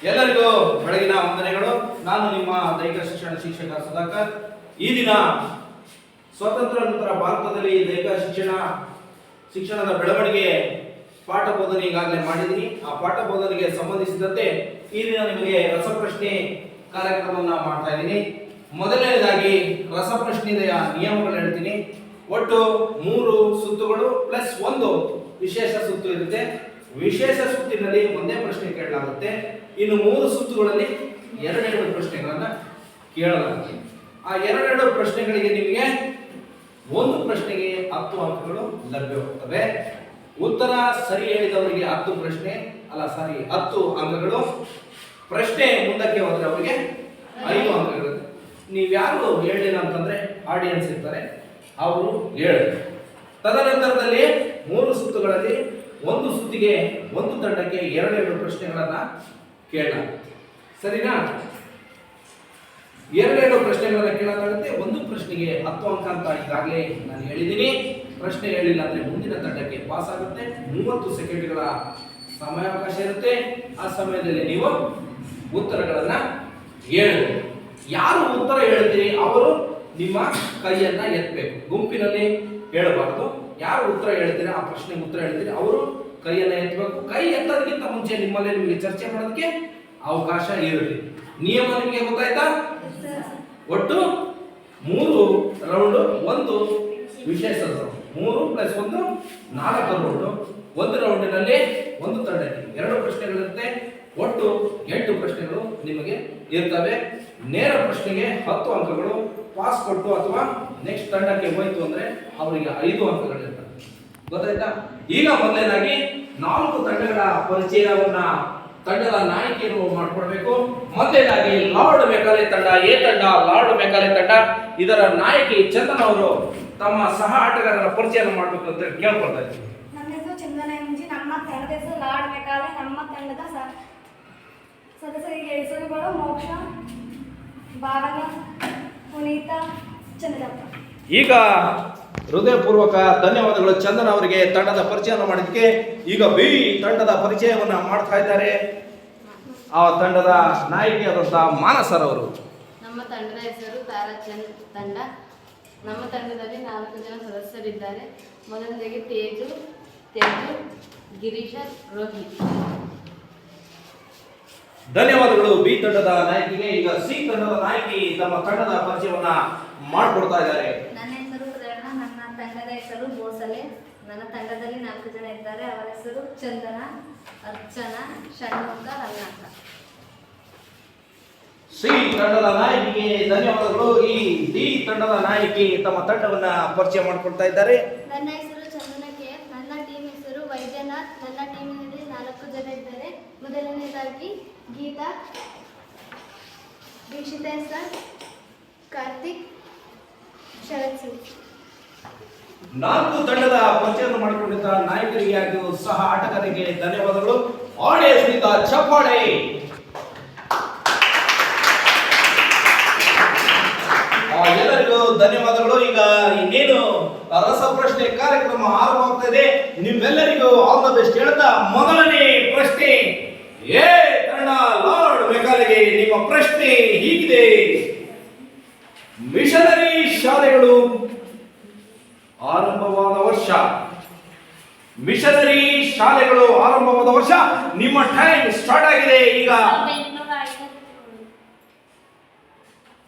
ಎಲ್ಲರಿಗೂ ಬೆಳಗಿನ ವಂದನೆಗಳು. ನಾನು ನಿಮ್ಮ ದೈಹಿಕ ಶಿಕ್ಷಣ ಶಿಕ್ಷಕ ಸುಧಾಕರ್. ಈ ದಿನ ಸ್ವತಂತ್ರ ನಂತರ ಭಾರತದಲ್ಲಿ ದೈಹಿಕ ಶಿಕ್ಷಣದ ಬೆಳವಣಿಗೆ ಪಾಠ ಬೋಧನೆ ಈಗಾಗಲೇ ಮಾಡಿದ್ದೀನಿ. ಆ ಪಾಠ ಬೋಧನೆಗೆ ಸಂಬಂಧಿಸಿದಂತೆ ಈ ದಿನ ನಿಮಗೆ ರಸಪ್ರಶ್ನೆ ಕಾರ್ಯಕ್ರಮವನ್ನು ಮಾಡ್ತಾ ಇದ್ದೀನಿ. ಮೊದಲನೇದಾಗಿ ರಸಪ್ರಶ್ನೆಯ ನಿಯಮಗಳು ಹೇಳ್ತೀನಿ. ಒಟ್ಟು 3 ಸುತ್ತುಗಳು ಪ್ಲಸ್ 1 ವಿಶೇಷ ಸುತ್ತು ಇರುತ್ತೆ. ವಿಶೇಷ ಸುತ್ತಿನಲ್ಲಿ ಒಂದೇ ಪ್ರಶ್ನೆ ಕೇಳಲಾಗುತ್ತೆ. ಇನ್ನು 3 ಸುತ್ತುಗಳಲ್ಲಿ 2 ಪ್ರಶ್ನೆಗಳನ್ನ ಕೇಳಲಾಗುತ್ತೆ. ಆ 2 ಪ್ರಶ್ನೆಗಳಿಗೆ ನಿಮಗೆ ಒಂದು ಪ್ರಶ್ನೆಗೆ 10 ಅಂಕಗಳು ಲಭ್ಯವಾಗುತ್ತವೆ. ಉತ್ತರ ಸರಿ ಹೇಳಿದವರಿಗೆ 10 ಅಂಕಗಳು. ಪ್ರಶ್ನೆ ಮುಂದಕ್ಕೆ ಹೋದ್ರೆ ಅವರಿಗೆ 5 ಅಂಕಗಳು. ನೀವ್ಯಾರು ಹೇಳಿಲ್ಲ ಅಂತಂದ್ರೆ ಆಡಿಯನ್ಸ್ ಇರ್ತಾರೆ, ಅವರು ಹೇಳುತ್ತಾರೆ. ತದನಂತರದಲ್ಲಿ 3 ಸುತ್ತುಗಳಲ್ಲಿ ಒಂದು ಸುತ್ತಿಗೆ ಒಂದು ತಂಡಕ್ಕೆ 2 ಪ್ರಶ್ನೆಗಳನ್ನ ಕೇಳಲಾಗುತ್ತೆ. ಸರಿನಾ? 2 ಪ್ರಶ್ನೆಗಳನ್ನ ಕೇಳಲಾಗುತ್ತೆ. ಒಂದು ಪ್ರಶ್ನೆಗೆ 10 ಅಂಕ ಅಂತ ಈಗಾಗಲೇ ನಾನು ಹೇಳಿದ್ದೀನಿ. ಪ್ರಶ್ನೆ ಹೇಳಿಲ್ಲ ಅಂದ್ರೆ ಮುಂದಿನ ತಂಡಕ್ಕೆ ಪಾಸ್ ಆಗುತ್ತೆ. 30 ಸೆಕೆಂಡ್ಗಳ ಸಮಯಾವಕಾಶ ಇರುತ್ತೆ. ಆ ಸಮಯದಲ್ಲಿ ನೀವು ಉತ್ತರಗಳನ್ನ ಹೇಳಬೇಕು. ಯಾರು ಉತ್ತರ ಹೇಳ್ತೀರಿ ಅವರು ನಿಮ್ಮ ಕೈಯನ್ನ ಎತ್ತಬೇಕು. ಗುಂಪಿನಲ್ಲಿ ಹೇಳಬಾರದು. ಯಾರು ಉತ್ತರ ಹೇಳ್ತೀರಾ, ಆ ಪ್ರಶ್ನೆಗೆ ಉತ್ತರ ಹೇಳ್ತೀರಿ, ಅವರು ಕೈಯನ್ನ ಎತ್ತಬೇಕು. ಕೈ ಎತ್ತೋದಕ್ಕಿಂತ ಮುಂಚೆ ನಿಮ್ಮಲ್ಲಿ ನಿಮಗೆ ಚರ್ಚೆ ಮಾಡೋದಕ್ಕೆ ಅವಕಾಶ ಇರುತ್ತೆ. ನಿಯಮ ನಿಮಗೆ ಗೊತ್ತಾಯ್ತಾ? ಒಟ್ಟು 3 ರೌಂಡ್, 1 ವಿಶೇಷ ರೌಂಡ್. 3 + 1 4 ರೌಂಡ್. ಒಂದು ರೌಂಡಿನಲ್ಲಿ ಒಂದು ತಂಡಕ್ಕೆ 2 ಪ್ರಶ್ನೆಗಳಿರುತ್ತೆ. ಒಟ್ಟು 8 ಪ್ರಶ್ನೆಗಳು ನಿಮಗೆ ಇರ್ತವೆ. ನೇರ ಪ್ರಶ್ನೆಗೆ 10 ಅಂಕಗಳು. ಪಾಸ್ ಕೊಟ್ಟು ಅಥವಾ ನೆಕ್ಸ್ಟ್ ತಂಡಕ್ಕೆ ಹೋಯ್ತು ಅಂದ್ರೆ ಅವರಿಗೆ 5 ಅಂಕಗಳು ಇರ್ತವೆ. ಗೊತ್ತಾಯ್ತಾ? ಈಗ ಮೊದಲನೇದಾಗಿ 4 ತಂಡಗಳ ಪರಿಚಯವನ್ನ ತಂಡದ ನಾಯಕಿಯರು ಮಾಡ್ಕೊಡ್ಬೇಕು. ಮೊದಲನೇದಾಗಿ ಲಾರ್ಡ್ ಮೆಕಾಲೆ ತಂಡ, ಎ ತಂಡ, ಲಾರ್ಡ್ ಮೆಕಾಲೆ ತಂಡ. ಇದರ ನಾಯಕಿ ಚಂದನ್ ಅವರು ತಮ್ಮ ಸಹ ಆಟಗಾರರ ಪರಿಚಯ ಮಾಡಬೇಕು ಅಂತ ಕೇಳ್ಕೊಳ್ತಾ ಇದ್ದೀವಿ. ನನ್ನ ಹೆಸರು ಚಂದನ ಎಂಜಿ. ನಮ್ಮ ತಂಡದ ಹೆಸರು ಲಾರ್ಡ್ ಮೆಕಾಲೆ. ನಮ್ಮ ತಂಡದ ಸದಸ್ಯರಿಗೆ ಹೆಸರುಗಳು ಮೋಕ್ಷ, ಭಾವನ, ಪುನೀತ, ಚಂದ್ರಪ್ಪ. ಈಗ ಹೃದಯಪೂರ್ವಕ ಧನ್ಯವಾದಗಳು ಚಂದನ್ ಅವರಿಗೆ ತಂಡದ ಪರಿಚಯವನ್ನು ಮಾಡಿದ್ದಕ್ಕೆ. ಈಗ ಬಿ ತಂಡದ ಪರಿಚಯವನ್ನ ಮಾಡ್ತಾ ಇದ್ದಾರೆ ಆ ತಂಡದ ನಾಯಕಿಯಾದಂತಹ ಮಾನಸರವರು. ನಮ್ಮ ತಂಡದ ಹೆಸರು ತಾರಾಚಂದ್ ತಂಡ. ನಮ್ಮ ತಂಡದಲ್ಲಿ 4 ಜನ ಸದಸ್ಯರಿದ್ದಾರೆ. ಮೊದಲನೇದಾಗಿ ತೇಜು, ಗಿರೀಶ, ರೋಹಿತ್. ಧನ್ಯವಾದಗಳು ಬಿ ತಂಡದ ನಾಯಕಿಗೆ. ಈಗ ಸಿ ತಂಡದ ನಾಯಕಿ ತಮ್ಮ ತಂಡದ ಪರಿಚಯವನ್ನ ಮಾಡಿಕೊಡ್ತಾ ಇದ್ದಾರೆ. ನನ್ನ ಹೆಸರು ಪ್ರೇರಣಾ. ನನ್ನ ತಂಡದ ಹೆಸರು ಬೋಸಲೆ. ನನ್ನ ತಂಡದಲ್ಲಿ 4 ಜನ ಇದ್ದಾರೆ. ಅವರ ಹೆಸರು ಚಂದನ, ಅರ್ಚನಾ, ಷಣ್ಮುಖ, ರಂಗನಾಥ. ಸಿ ತಂಡದ ನಾಯಕಿಗೆ ಧನ್ಯವಾದಗಳು. ಈ ಡಿ ತಂಡದ ನಾಯಕಿ ತಮ್ಮ ತಂಡವನ್ನ ಪರಿಚಯ ಮಾಡಿಕೊಡ್ತಾ ಇದ್ದಾರೆ. ನನ್ನ ಹೆಸರು ಚಂದನ ಕೆ. ನನ್ನ ಟೀಮ್ ಹೆಸರು ವೈದ್ಯನಾಥ್. ನನ್ನ ಟೀಮಿನಲ್ಲಿ 4 ಜನ ಇದ್ದಾರೆ. ಮೊದಲನೇದಾಗಿ ಗೀತಾ, ದೀಕ್ಷಿತಾ ಸರ್, ಕಾರ್ತಿಕ್, ಶರತ್ ಸಿಂಗ್. 4 ತಂಡದ ಪರಿಚಯವನ್ನು ಮಾಡಿಕೊಂಡಿದ್ದ ನಾಯಕರಿಗೆ ಹಾಗೂ ಸಹ ಆಟಗಾರರಿಗೆ ಧನ್ಯವಾದಗಳು. ಆಡಿಯನ್ಸ್ನಿಂದ ಚಪ್ಪಾಳೆ. ಎಲ್ಲರಿಗೂ ಧನ್ಯವಾದಗಳು. ಈಗ ಇನ್ನೇನು ರಸಪ್ರಶ್ನೆ ಕಾರ್ಯಕ್ರಮ ಆರಂಭವಾಗ್ತಾ ಇದೆ. ನಿಮ್ಮೆಲ್ಲರಿಗೂ ಆಲ್ ದ ಬೆಸ್ಟ್ ಹೇಳ್ತಾ ಮೊದಲನೇ ಪ್ರಶ್ನೆ ಏ ತಂಡ ಲಾರ್ಡ್ ಮೆಕಾಲೆಗೆ. ನಿಮ್ಮ ಪ್ರಶ್ನೆ ಹೀಗಿದೆ: ಮಿಷನರಿ ಶಾಲೆಗಳು ಆರಂಭವಾದ ವರ್ಷ. ಮಿಷನರಿ ಶಾಲೆಗಳು ಆರಂಭವಾದ ವರ್ಷ. ನಿಮ್ಮ ಟೈಮ್ ಸ್ಟಾರ್ಟ್ ಆಗಿದೆ. ಈಗ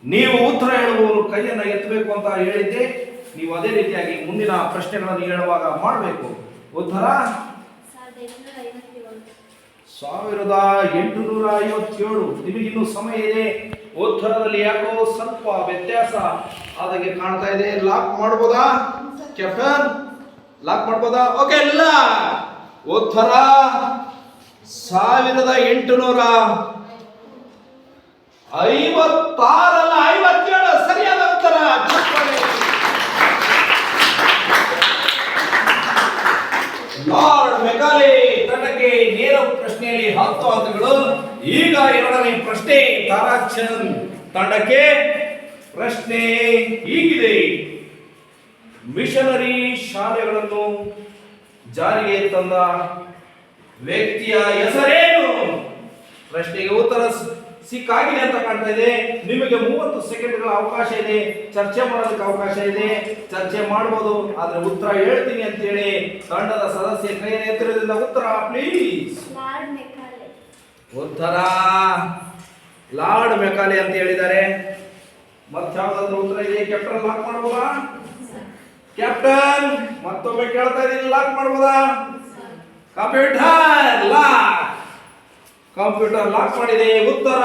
ನೀವು ಉತ್ತರ ಹೇಳುವವರು ಕೈಯನ್ನು ಎತ್ತಬೇಕು ಅಂತ ಹೇಳಿದ್ದೆ. ನೀವು ಅದೇ ರೀತಿಯಾಗಿ ಮುಂದಿನ ಪ್ರಶ್ನೆಗಳನ್ನು ಹೇಳುವಾಗ ಮಾಡಬೇಕು. ಉತ್ತರ 1857. ನಿಮಗಿನ್ನೂ ಸಮಯ ಇದೆ. ಉತ್ತರದಲ್ಲಿ ಯಾಕೋ ಸ್ವಲ್ಪ ವ್ಯತ್ಯಾಸ ಆದಾಗೆ ಕಾಣ್ತಾ ಇದೆ. ಲಾಕ್ ಮಾಡ್ಬೋದಾ ಕ್ಯಾಪ್ಟನ್? ಲಾಕ್ ಮಾಡ್ಬೋದಾ? ಓಕೆ. ಇಲ್ಲ, ಉತ್ತರ 1856 ಅಲ್ಲ, 57 ಸರಿಯಾದ ಉತ್ತರ. ಲಾರ್ಡ್ ಮೆಕಾಲೆ ತಂಡಕ್ಕೆ ನೇರ ಪ್ರಶ್ನೆಯಲ್ಲಿ 10 ಅಂಕಗಳು. ಈಗ 2ನೇ ಪ್ರಶ್ನೆ ತಾರಾಚಂದ್ ತಂಡಕ್ಕೆ. ಪ್ರಶ್ನೆ ಹೀಗಿದೆ: ಮಿಷನರಿ ಶಾಲೆಗಳನ್ನು ಜಾರಿಗೆ ತಂದ ವ್ಯಕ್ತಿಯ ಹೆಸರೇನು? ಪ್ರಶ್ನೆಗೆ ಉತ್ತರ ಸಿಕ್ಕಾಗಿದೆ ಅಂತ ಕಾಣ್ತಾ ಇದೆ. ನಿಮಗೆ 30 ಸೆಕೆಂಡ್ಗಳ ಅವಕಾಶ ಇದೆ, ಚರ್ಚೆ ಮಾಡೋದಕ್ಕೆ ಅವಕಾಶ ಇದೆ, ಚರ್ಚೆ ಮಾಡಬಹುದು. ಆದ್ರೆ ಉತ್ತರ ಹೇಳ್ತೀನಿ ಅಂತ ಹೇಳಿ ತಂಡದ ಸದಸ್ಯ ಕೈಯನ್ನು ಎತ್ತರದಿಂದ ಉತ್ತರ ಪ್ಲೀಸ್. Lord Macaulay. ಉತ್ತರ ಲಾರ್ಡ್ ಮೆಕಾಲೆ ಅಂತ ಹೇಳಿದ್ದಾರೆ. ಮತ್ತೆ ಯಾವ್ದಾದ್ರು ಉತ್ತರ ಇದೆ? ಕ್ಯಾಪ್ಟನ್ ಲಾಕ್ ಮಾಡಬಹುದಾ? ಕ್ಯಾಪ್ಟನ್ ಮತ್ತೊಮ್ಮೆ ಕೇಳ್ತಾ ಇದ್ದೀನಿ, ಲಾಕ್ ಮಾಡಬಹುದಾ? ಕಂಪ್ಯೂಟರ್ ಲಾಕ್ ಮಾಡಿದೆ. ಉತ್ತರ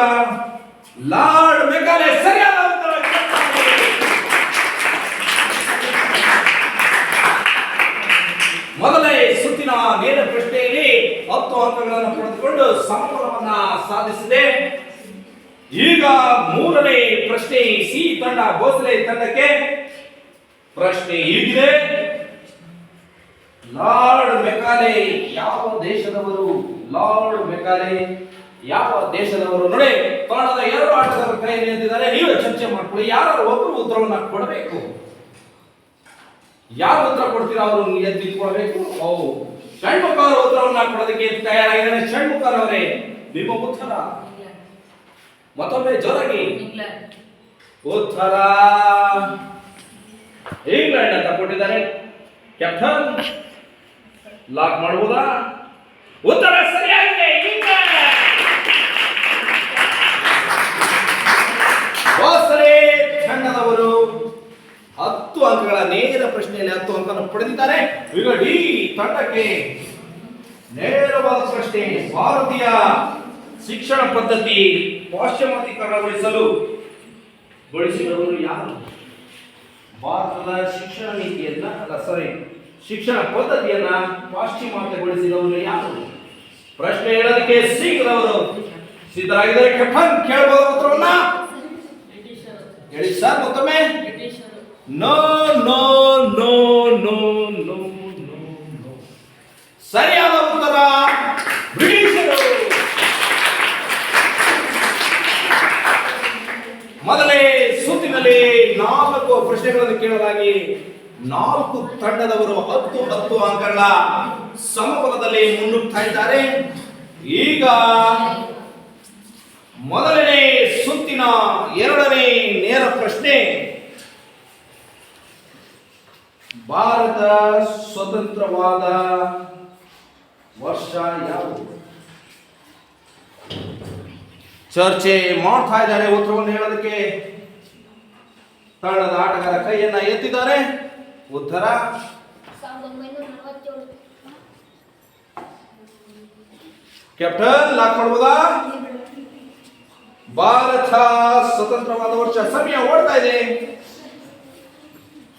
ಲಾರ್ಡ್ ಮೆಕಾಲೆ ಸರಿಯಾದ ಉತ್ತರ. ಮೊದಲನೇ ಸುತ್ತಿನ ನೇರ ಪ್ರಶ್ನೆಯಲ್ಲಿ 10 ಅಂಕಗಳನ್ನು ಪಡೆದುಕೊಂಡು ಸಮಬಲವನ್ನ ಸಾಧಿಸಿದೆ. ಈಗ ಮೂರನೇ ಪ್ರಶ್ನೆ ಸಿ ತಂಡ ಭೋಸಲೆ ತಂಡಕ್ಕೆ. ಪ್ರಶ್ನೆ ಹೀಗಿದೆ, ಲಾರ್ಡ್ ಮೆಕಾಲೆ ಯಾವ ದೇಶದವರು? ಲಾರ್ಡ್ ಮೆಕಾಲೆ ಯಾವ ದೇಶದವರು? ನೋಡಿ, ತಂಡದ 2 ಆಟಗಾರರ ಕೈಯಲ್ಲಿ ನಿಂತಿದ್ದಾರೆ. ನೀವೇ ಚರ್ಚೆ ಮಾಡ್ಕೊಳ್ಳಿ, ಯಾರು ಒಬ್ಬರು ಉತ್ತರವನ್ನ ಕೊಡಬೇಕು. ಯಾರು ಉತ್ತರ ಕೊಡ್ತೀರಾ ಅವರು ಎದ್ದು ನಿಂತ್ಕೊಳ್ಬೇಕು. ಷಣ್ಮುಖ ಅವರ ಉತ್ತರವನ್ನ ಕೊಡೋದಕ್ಕೆ ತಯಾರಾಗಿದ್ದಾರೆ. ಷಣ್ಮುಖ ಅವರೇ, ನಿಮ್ಮ ಉತ್ತರ ಮತ್ತೊಮ್ಮೆ ಜೋರಾಗಿ. ಉತ್ತರ ಇಂಗ್ಲೆಂಡ್ ಅಂತ ಕೊಟ್ಟಿದ್ದಾರೆ. ಕ್ಯಾಪ್ಟನ್ ಲಾಕ್ ಮಾಡಬಹುದಾ? ಉತ್ತರ ಸರಿಯಾಗಿದೆ, ಇಂಗ್ಲೆಂಡ್. ಭೋಸಲೆ ತಂಡದವರು 10 ಅಂಕಗಳ ನೇರ ಪ್ರಶ್ನೆಯಲ್ಲಿ 10 ಅಂಕವನ್ನು ಪಡೆದಿದ್ದಾರೆ. ಈಗ ಡಿ ತಂಡಕ್ಕೆ ನೇರವಾದ ಪ್ರಶ್ನೆ. ಭಾರತೀಯ ಶಿಕ್ಷಣ ಪದ್ಧತಿ ಪಾಶ್ಚಿಮಾತ್ಯೀಕರಣಗೊಳಿಸಲು ಗೊಳಿಸಿದವರು ಯಾರು? ಭಾರತದ ಶಿಕ್ಷಣ ನೀತಿಯನ್ನ ಶಿಕ್ಷಣ ಪದ್ಧತಿಯನ್ನ ಪಾಶ್ಚಿಮಾತ್ಯಗೊಳಿಸಿದವರು ಯಾರು? ಪ್ರಶ್ನೆ ಹೇಳೋದಕ್ಕೆ ಸಿಕ್ಕದವರು ಸಿದ್ಧರಾಗಿದ್ದಾರೆ. ಕ್ಯಾಪ್ಟನ್ ಕೇಳಬಹುದು ಉತ್ತರವನ್ನ? ಹೇಳಿ ಸರ್ ಮತ್ತೊಮ್ಮೆ. No no no no no no no. ಸರಿಯಾದ ಉತ್ತರ ಬ್ರಿಟಿಷರು. ಮೊದಲೇ ಸುತ್ತಿನಲ್ಲಿ 4 ಪ್ರಶ್ನೆಗಳನ್ನು ಕೇಳಲಾಗಿ 4 ತಂಡದವರು 10 ಅಂಕಗಳ ಸಮಬಲದಲ್ಲಿ ಮುನ್ನುಗ್ತಾ ಇದ್ದಾರೆ. ಈಗ ಮೊದಲನೇ ಸುತ್ತಿನ 2ನೇ ನೇರ ಪ್ರಶ್ನೆ. ಭಾರತ ಸ್ವತಂತ್ರವಾದ ವರ್ಷ ಯಾವುದು? ಚರ್ಚೆ ಮಾಡ್ತಾ ಇದ್ದಾರೆ. ಉತ್ತರವನ್ನು ಹೇಳೋದಕ್ಕೆ ತಂಡದ ಆಟಗಾರ ಕೈಯನ್ನ ಎತ್ತಿದ್ದಾರೆ. ಉತ್ತರ 1947. ಕ್ಯಾಪ್ಟನ್ ಲಾಕ್ ಮಾಡಬಹುದಾ? ಭಾರತ ಸ್ವತಂತ್ರವಾದ ವರ್ಷ. ಸಮಯ ಓಡ್ತಾ ಇದೆ.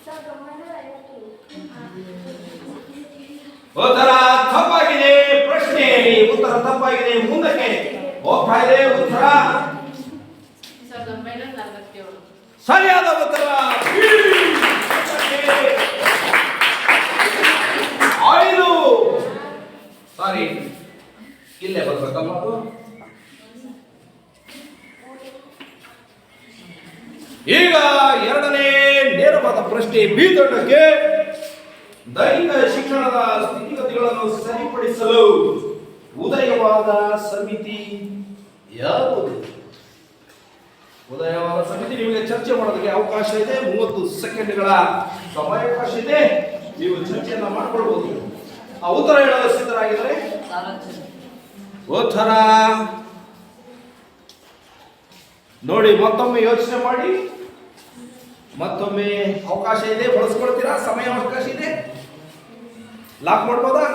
1950. ಉತ್ತರ ತಪ್ಪಾಗಿದೆ. ಪ್ರಶ್ನೆಯಲ್ಲಿ ಉತ್ತರ ತಪ್ಪಾಗಿದೆ. ಮುಂದಕ್ಕೆ ಹೋಗ್ತಾ ಇದೆ. ಉತ್ತರ 1947. ಸರಿಯಾದ ಉತ್ತರ 5. ಸಾರಿ, ಇಲ್ಲೇ ಬರ್ಬೇಕಲ್ಲ ಅದು. ಈಗ 2ನೇ ನೇರವಾದ ಪ್ರಶ್ನೆ ಬಿ ತಂಡಕ್ಕೆ. ದೈಹಿಕ ಶಿಕ್ಷಣದ ಸ್ಥಿತಿಗತಿಗಳನ್ನು ಸರಿಪಡಿಸಲು ಉದಯವಾದ ಸಮಿತಿ ಯಾವುದು? ಉದಯವಾದ ಸಮಿತಿ. ನಿಮಗೆ ಚರ್ಚೆ ಮಾಡೋದಕ್ಕೆ ಅವಕಾಶ ಇದೆ. 30 ಸೆಕೆಂಡ್ಗಳ ಸಮಯಾವಕಾಶ ಇದೆ. ನೀವು ಚರ್ಚೆಯನ್ನ ಮಾಡ್ಕೊಳ್ಬಹುದು. ಆ ಉತ್ತರ ಹೇಳಲು ಸಿದ್ಧರಾಗಿದ್ದಾರೆ. ಉತ್ತರ ನೋಡಿ, ಮತ್ತೊಮ್ಮೆ ಯೋಚನೆ ಮಾಡಿ. ಮತ್ತೊಮ್ಮೆ ಅವಕಾಶ ಇದೆ, ಬಳಸ್ಕೊಳ್ತೀರಾ? ಸಮಯ ಅವಕಾಶ ಇದೆ. ಲಾಕ್ ಮಾಡ್ಬೋದಾ?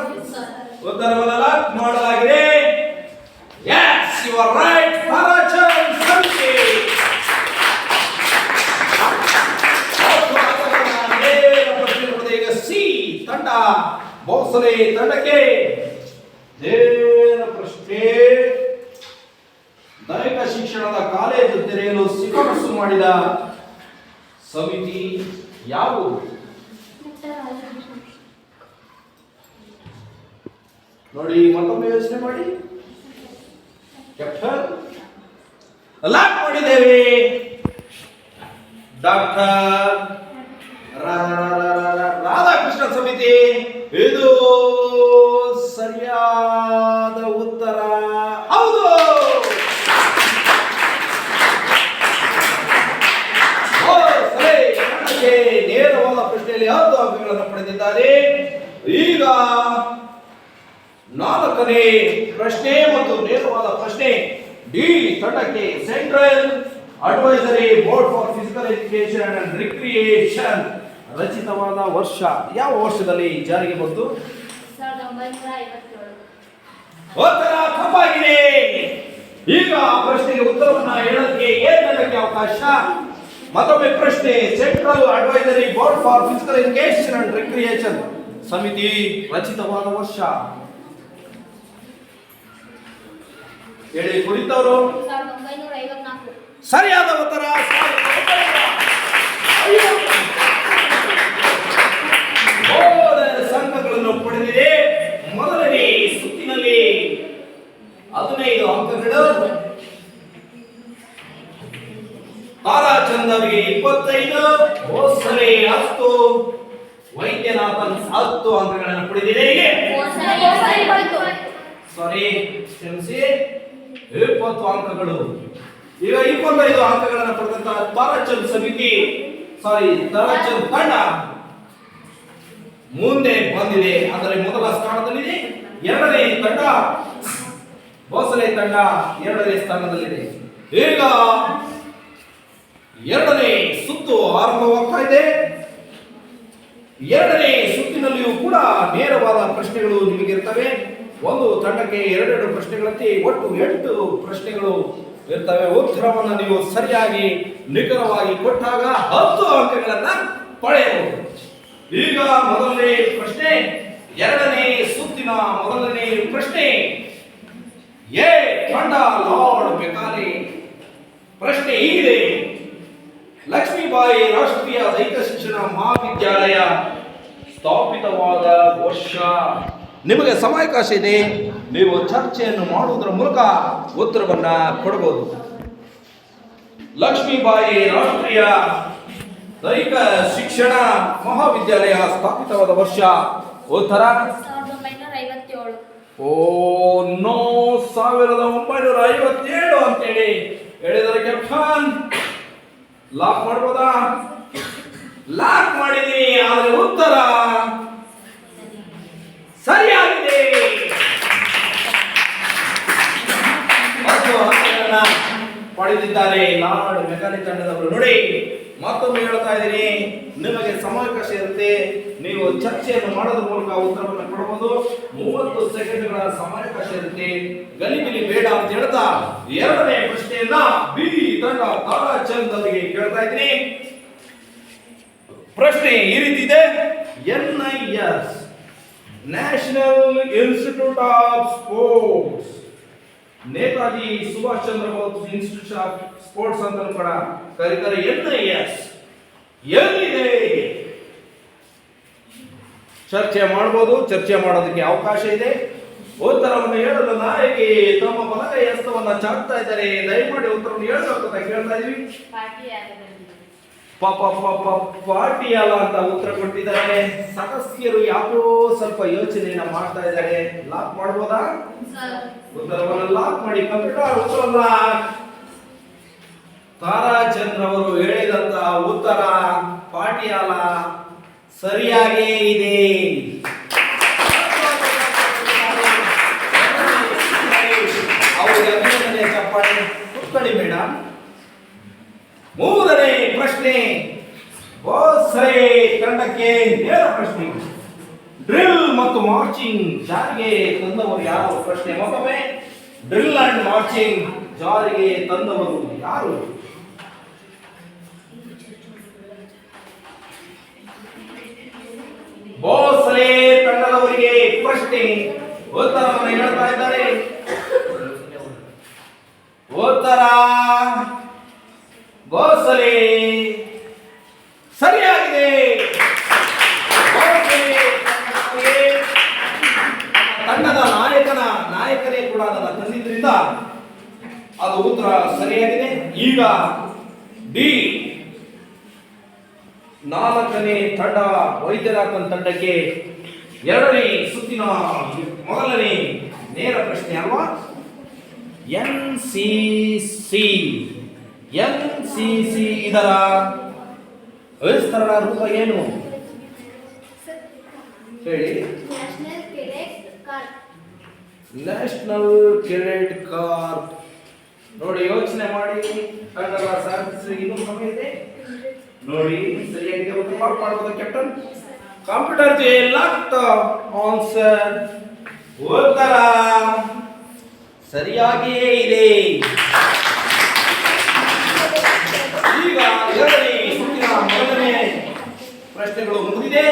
ಉತ್ತರವನ್ನು ಲಾಕ್ ಮಾಡಲಾಗಿದೆ. Yes, you are right. ತಾರಾಚಂದ್ ಸಂಖ್ಯೆ. ಈಗ ಸಿ ತಂಡ ಭೋಸಲೆ ತಂಡಕ್ಕೆ ನೇರ ಪ್ರಶ್ನೆ. ದೈಹಿಕ ಶಿಕ್ಷಣದ ಕಾಲೇಜು ತೆರೆಯಲು ಶಿಫಾರಸು ಮಾಡಿದ ಸಮಿತಿ ಯಾವುದು? ನೋಡಿ, ಮತ್ತೊಮ್ಮೆ ಯೋಚನೆ ಮಾಡಿ. ಕ್ಯಾಪ್ಟನ್ ಲಾಕ್ ಮಾಡಿದ್ದೇವೆ. ಡಾಕ್ಟರ್ ರಾಧಾಕೃಷ್ಣ ಸಮಿತಿ. ಇದು ಸರಿಯಾದ ಉತ್ತರ. ಹೌದು. ತಂಡಕ್ಕೆ ನೇರವಾದ ಪ್ರಶ್ನೆಯಲ್ಲಿ 10 ಅಂಕಗಳನ್ನು ಪಡೆದಿದ್ದಾರೆ. ಈಗ 4ನೇ ಪ್ರಶ್ನೆ ಮತ್ತು ನೇರವಾದ ಪ್ರಶ್ನೆ. ಡಿ ತಂಡಕ್ಕೆ central advisory board for physical education and recreation ರಚಿತವಾದ ವರ್ಷ ಯಾವ ವರ್ಷದಲ್ಲಿ ಜಾರಿಗೆ ಬಂತು? 1957. ಉತ್ತರ ತಪ್ಪಾಗಿದೆ. ಈಗ ಪ್ರಶ್ನೆಗೆ ಉತ್ತರವನ್ನ ಹೇಳೋದಕ್ಕೆ ಏನೆಲ್ಲಕ್ಕೆ ಅವಕಾಶ. ಮತ್ತೊಮ್ಮೆ ಪ್ರಶ್ನೆ. Central advisory board for physical education and recreation ಸಮಿತಿ ರಚಿತವಾದ ವರ್ಷ ಹೇಳಿ ಕುರಿತವರು. 1954. ಸರಿಯಾದ ಉತ್ತರ 1950. ಸಂಘಗಳನ್ನು ಪಡೆದಿದೆ. ಮೊದಲನೇ ಸುತ್ತಿನಲ್ಲಿ 15 ಅಂಕಗಳು. ತಾರಾಚಂದ್ ಅವರಿಗೆ 25, ಭೋಸಲೆ 10, ವೈದ್ಯನಾಥನ್ 10 ಅಂಕಗಳನ್ನು ಪಡೆದಿದೆ. ಸಾರಿ ಕ್ಷಮಿಸಿ, 20 ಅಂಕಗಳು. ಈಗ 25 ಅಂಕಗಳನ್ನು ಪಡೆದಂತಹ ತಾರಾಚಂದ್ ಸಮಿತಿ ತಾರಾಚಂದ್ ತಂಡ ಮುಂದೆ ಬಂದಿದೆ. ಅಂದರೆ ಮೊದಲ ಸ್ಥಾನದಲ್ಲಿದೆ. ಎರಡನೇ ತಂಡ ಭೋಸಲೆ ತಂಡ 2ನೇ ಸ್ಥಾನದಲ್ಲಿದೆ. ಈಗ 2ನೇ ಸುತ್ತು ಆರಂಭವಾಗ್ತಾ ಇದೆ. 2ನೇ ಸುತ್ತಿನಲ್ಲಿಯೂ ಕೂಡ ನೇರವಾದ ಪ್ರಶ್ನೆಗಳು ನಿಮಗಿರ್ತವೆ. ಒಂದು ತಂಡಕ್ಕೆ 2 ಪ್ರಶ್ನೆಗಳಂತೆ ಒಟ್ಟು 8 ಪ್ರಶ್ನೆಗಳು ಇರ್ತವೆ. ಉತ್ತರವನ್ನು ನೀವು ಸರಿಯಾಗಿ ನಿಖರವಾಗಿ ಕೊಟ್ಟಾಗ 10 ಅಂಕಗಳನ್ನು ಪಡೆಯಬಹುದು. ಈಗ ಮೊದಲನೇ ಪ್ರಶ್ನೆ, 2ನೇ ಸುತ್ತಿನ ಮೊದಲನೇ ಪ್ರಶ್ನೆ. ಎ ತಂಡ ಲಾರ್ಡ್ ಮೆಕಾಲೆ. ಪ್ರಶ್ನೆ ಹೀಗಿದೆ: ಲಕ್ಷ್ಮೀಬಾಯಿ ರಾಷ್ಟ್ರೀಯ ದೈಹಿಕ ಶಿಕ್ಷಣ ಮಹಾವಿದ್ಯಾಲಯ ಸ್ಥಾಪಿತವಾದ ವರ್ಷ. ನಿಮಗೆ ಸಮಯಾವಕಾಶ ಇದೆ. ನೀವು ಚರ್ಚೆಯನ್ನು ಮಾಡುವುದರ ಮೂಲಕ ಉತ್ತರವನ್ನ ಕೊಡಬಹುದು. ಲಕ್ಷ್ಮೀಬಾಯಿ ರಾಷ್ಟ್ರೀಯ ದೈಹಿಕ ಶಿಕ್ಷಣ ಮಹಾವಿದ್ಯಾಲಯ ಸ್ಥಾಪಿತವಾದ ವರ್ಷ. ಉತ್ತರ 1957. ಓ ನೋ, 1957 ಅಂತೇಳಿ ಹೇಳಿದರೆ ಕ್ಯಾಪ್ಟನ್ ಲಾಕ್ ಮಾಡ್ಬೋದಾ? ಲಾಕ್ ಮಾಡಿದೀನಿ. ಆದರೆ ಉತ್ತರ ಸರಿಯಾಗಿದೆ. 10 ಅಂಕಗಳನ್ನು ಪಡೆದಿದ್ದಾರೆ ಲಾರ್ಡ್ ಮೆಕಾಲೆ ತಂಡದವರು. ನೋಡಿ, ಮತ್ತೊಮ್ಮೆ ಹೇಳ್ತಾ ಇದ್ದೀನಿ, ನಿಮಗೆ ಸಮಯಾವಕಾಶ ಇರುತ್ತೆ. ನೀವು ಚರ್ಚೆಯನ್ನು ಮಾಡೋದ್ರ ಮೂಲಕ ಉತ್ತರವನ್ನು ಕೊಡಬಹುದು. 30 ಸೆಕೆಂಡ್ಗಳ ಸಮಯಾವಕಾಶ ಇರುತ್ತೆ. ಗಲಿಬಿಲಿ ಬೇಡ ಅಂತ ಹೇಳ್ತಾ 2ನೇ ಪ್ರಶ್ನೆಯನ್ನ ಬಿ ತಂಡ ತಾರಾಚಂದ್ ಅವರಿಗೆ ಕೇಳ್ತಾ ಇದ್ದೀನಿ. ಪ್ರಶ್ನೆ ಈ ರೀತಿ ಇದೆ: NIS national institute of sports, Netaji Subhash Chandra Bose institute of sports ಅಂತ ಕೂಡ ಕರೀತಾರೆ. NIS ಎಲ್ಲಿದೆ? ಚರ್ಚೆ ಮಾಡಬಹುದು. ಚರ್ಚೆ ಮಾಡೋದಕ್ಕೆ ಅವಕಾಶ ಇದೆ. ಉತ್ತರವನ್ನು ಹೇಳಲು ನಾಯಕಿ ತಮ್ಮ ಬಲಗೈ ಹಸ್ತವನ್ನ ಚಾಚ್ತಾ ಇದ್ದಾರೆ. ದಯಮಾಡಿ ಉತ್ತರವನ್ನು ಹೇಳಬೇಕು ಅಂತ ಕೇಳ್ತಾ ಇದೀವಿ. ಪಾಟಿಯಾಲ ಅಂತ ಉತ್ತರ ಕೊಟ್ಟಿದ್ದಾರೆ. ಸದಸ್ಯರು ಯಾಕೋ ಸ್ವಲ್ಪ ಯೋಚನೆಯನ್ನ ಮಾಡ್ತಾ ಇದ್ದಾರೆ. ಲಾಕ್ ಮಾಡಬಹುದಾ? ಉತ್ತರವನ್ನು ಲಾಕ್ ಮಾಡಿ. ಕಂಪ್ಯೂಟರ್ ಉತ್ತರವನ್ನ ತಾರಾಚಂದ್ರ ಅವರು ಹೇಳಿದಂತ ಉತ್ತರ ಪಾಟಿಯಾಲ ಸರಿಯಾಗೇ ಇದೆ. ಅವರಿಗೆ ಅಭಿನಂದನೆ, ಚಪ್ಪಾಳೆ ಕೊಡಿ ಮೇಡಮ್. 3ನೇ ಪ್ರಶ್ನೆ, ಭೋಸಲೆ ತಂಡಕ್ಕೆ ನೇರ ಪ್ರಶ್ನೆ. ಡ್ರಿಲ್ ಮತ್ತು ಮಾರ್ಚಿಂಗ್ ಜಾರಿಗೆ ತಂದವರು ಯಾರು? ಪ್ರಶ್ನೆ ಮತ್ತೊಮ್ಮೆ. ಡ್ರಿಲ್ ಅಂಡ್ ಮಾರ್ಚಿಂಗ್ ಜಾರಿಗೆ ತಂದವರು ಯಾರು? ಭೋಸಲೆ ತಂಡದವರಿಗೆ ಪ್ರಶ್ನೆ. ಉತ್ತರವನ್ನು ಹೇಳ್ತಾ ಇದ್ದಾರೆ. ಉತ್ತರ ಭೋಸಲೆ ಸರಿಯಾಗಿದೆ. ತಂಡದ ನಾಯಕನೇ ಕೂಡ ಅದನ್ನು ತಂದಿದ್ರಿಂದ ಅದು ಉತ್ತರ ಸರಿಯಾಗಿದೆ. ಈಗ ಡಿ 4ನೇ ತಂಡ ವೈದ್ಯನಾಥನ್ ತಂಡಕ್ಕೆ 2ನೇ ಸುತ್ತಿನ ಮೊದಲನೇ ನೇರ ಪ್ರಶ್ನೆ ಅಲ್ವಾ? NCC ಇದರ ವಿಸ್ತರಣಾ ರೂಪ ಏನು ಹೇಳಿ? National cadet corps. National cadet corps. ನೋಡಿ, ಯೋಚನೆ ಮಾಡಿ. ಕನ್ನಡ ಸಾಧಿಸಿ ಇನ್ನೂ ಸಮಯ ಇದೆ ನೋಡಿ. ಸರಿಯಾಗಿದೆ ಒಂದು ಮಾರ್ಕ್ ಮಾಡಬಹುದು captain. Computer J lock the answer. ಉತ್ತರ ಸರಿಯಾಗಿಯೇ ಇದೆ. ಈಗ ಎರಡನೇ ಸುತ್ತಿನ ಮೊದಲನೇ ಪ್ರಶ್ನೆಗಳು ಮುಗಿದಿದೆ.